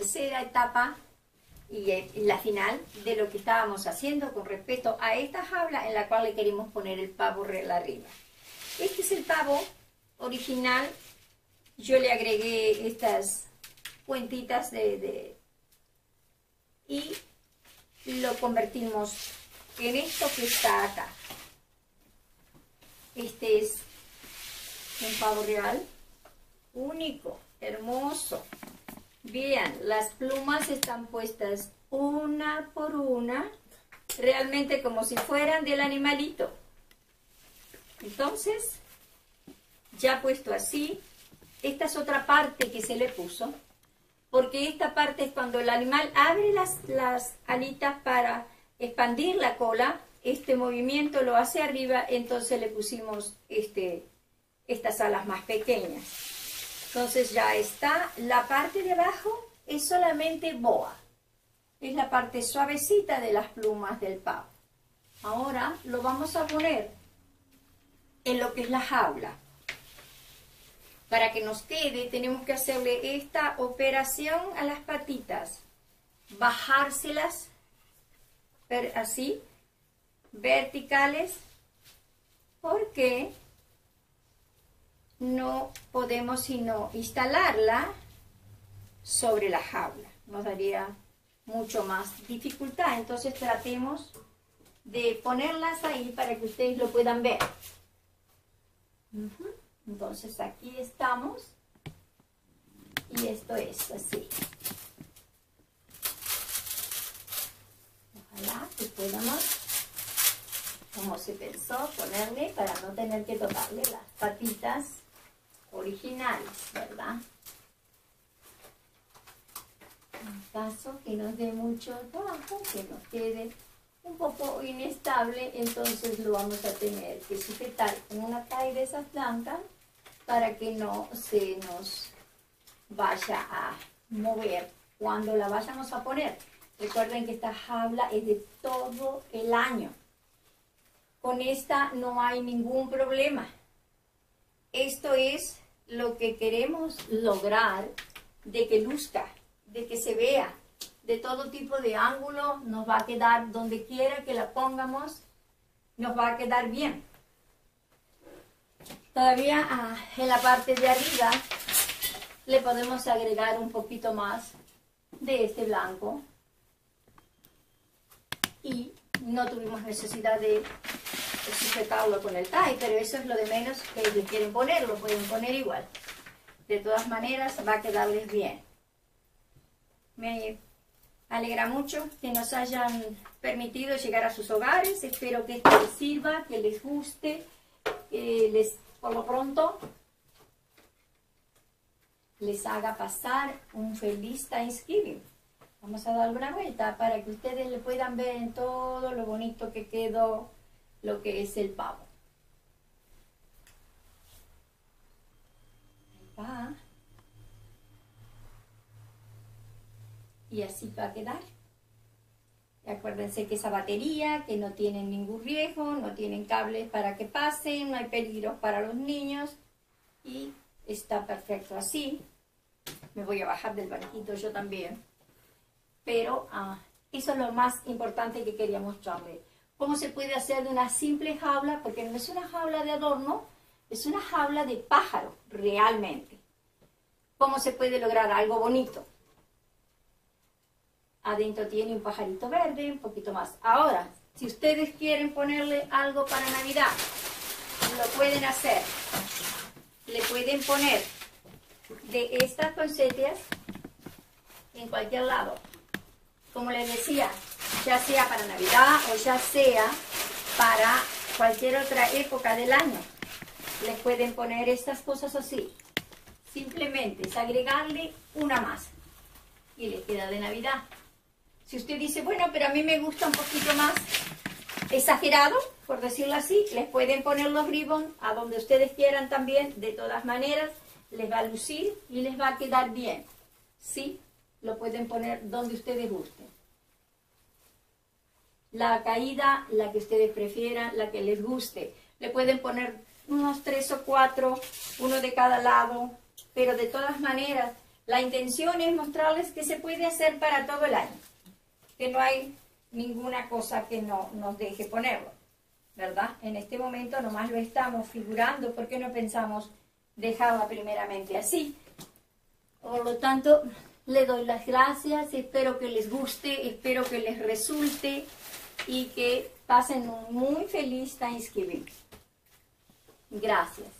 tercera etapa y la final de lo que estábamos haciendo con respecto a esta jaula en la cual le queremos poner el pavo real arriba. Este es el pavo original. Yo le agregué estas cuentitas y lo convertimos en esto que está acá. Este es un pavo real único, hermoso. Vean, las plumas están puestas una por una, realmente como si fueran del animalito. Entonces, ya puesto así, esta es otra parte que se le puso, porque esta parte es cuando el animal abre las alitas para expandir la cola. Este movimiento lo hace arriba, entonces le pusimos estas alas más pequeñas. Entonces ya está. La parte de abajo es solamente boa, es la parte suavecita de las plumas del pavo. Ahora lo vamos a poner en lo que es la jaula. Para que nos quede, tenemos que hacerle esta operación a las patitas, bajárselas así, verticales, porque no podemos sino instalarla sobre la jaula. Nos daría mucho más dificultad. Entonces tratemos de ponerlas ahí para que ustedes lo puedan ver. Entonces aquí estamos y esto es así. Ojalá que podamos, como se pensó, ponerle para no tener que tocarle las patitas originales, ¿verdad? En caso que nos dé mucho trabajo, que nos quede un poco inestable, entonces lo vamos a tener que sujetar con una calle de esas blancas para que no se nos vaya a mover cuando la vayamos a poner. Recuerden que esta jaula es de todo el año. Con esta no hay ningún problema. Esto es lo que queremos lograr, de que luzca, de que se vea, de todo tipo de ángulo. Nos va a quedar donde quiera que la pongamos, nos va a quedar bien. Todavía en la parte de arriba le podemos agregar un poquito más de este blanco y no tuvimos necesidad de sujetarlo con el tie, pero eso es lo de menos. Que le quieren poner, lo pueden poner igual. De todas maneras va a quedarles bien. Me alegra mucho que nos hayan permitido llegar a sus hogares. Espero que esto les sirva, que les guste, por lo pronto les haga pasar un feliz Thanksgiving. Vamos a darle una vuelta para que ustedes le puedan ver en todo lo bonito que quedó lo que es el pavo. Ahí va. Y así va a quedar. Y acuérdense que esa batería, que no tienen ningún riesgo, no tienen cables para que pasen, no hay peligros para los niños y está perfecto así. Me voy a bajar del banquito yo también. Pero eso es lo más importante que quería mostrarles. Cómo se puede hacer de una simple jaula, porque no es una jaula de adorno, es una jaula de pájaro, realmente. Cómo se puede lograr algo bonito. Adentro tiene un pajarito verde, un poquito más. Ahora, si ustedes quieren ponerle algo para Navidad, lo pueden hacer. Le pueden poner de estas poinsettias en cualquier lado. Como les decía, ya sea para Navidad o ya sea para cualquier otra época del año. Les pueden poner estas cosas así. Simplemente es agregarle una más y les queda de Navidad. Si usted dice, bueno, pero a mí me gusta un poquito más exagerado, por decirlo así, les pueden poner los ribbons a donde ustedes quieran también. De todas maneras, les va a lucir y les va a quedar bien. ¿Sí? Lo pueden poner donde ustedes gusten. La caída, la que ustedes prefieran, la que les guste. Le pueden poner unos 3 o 4, uno de cada lado, pero de todas maneras La intención es mostrarles que se puede hacer para todo el año, que no hay ninguna cosa que no nos deje ponerlo, ¿verdad? En este momento nomás lo estamos figurando porque no pensamos dejarla primeramente así. Por lo tanto, le doy las gracias, espero que les guste, espero que les resulte y que pasen un muy feliz Thanksgiving. Gracias.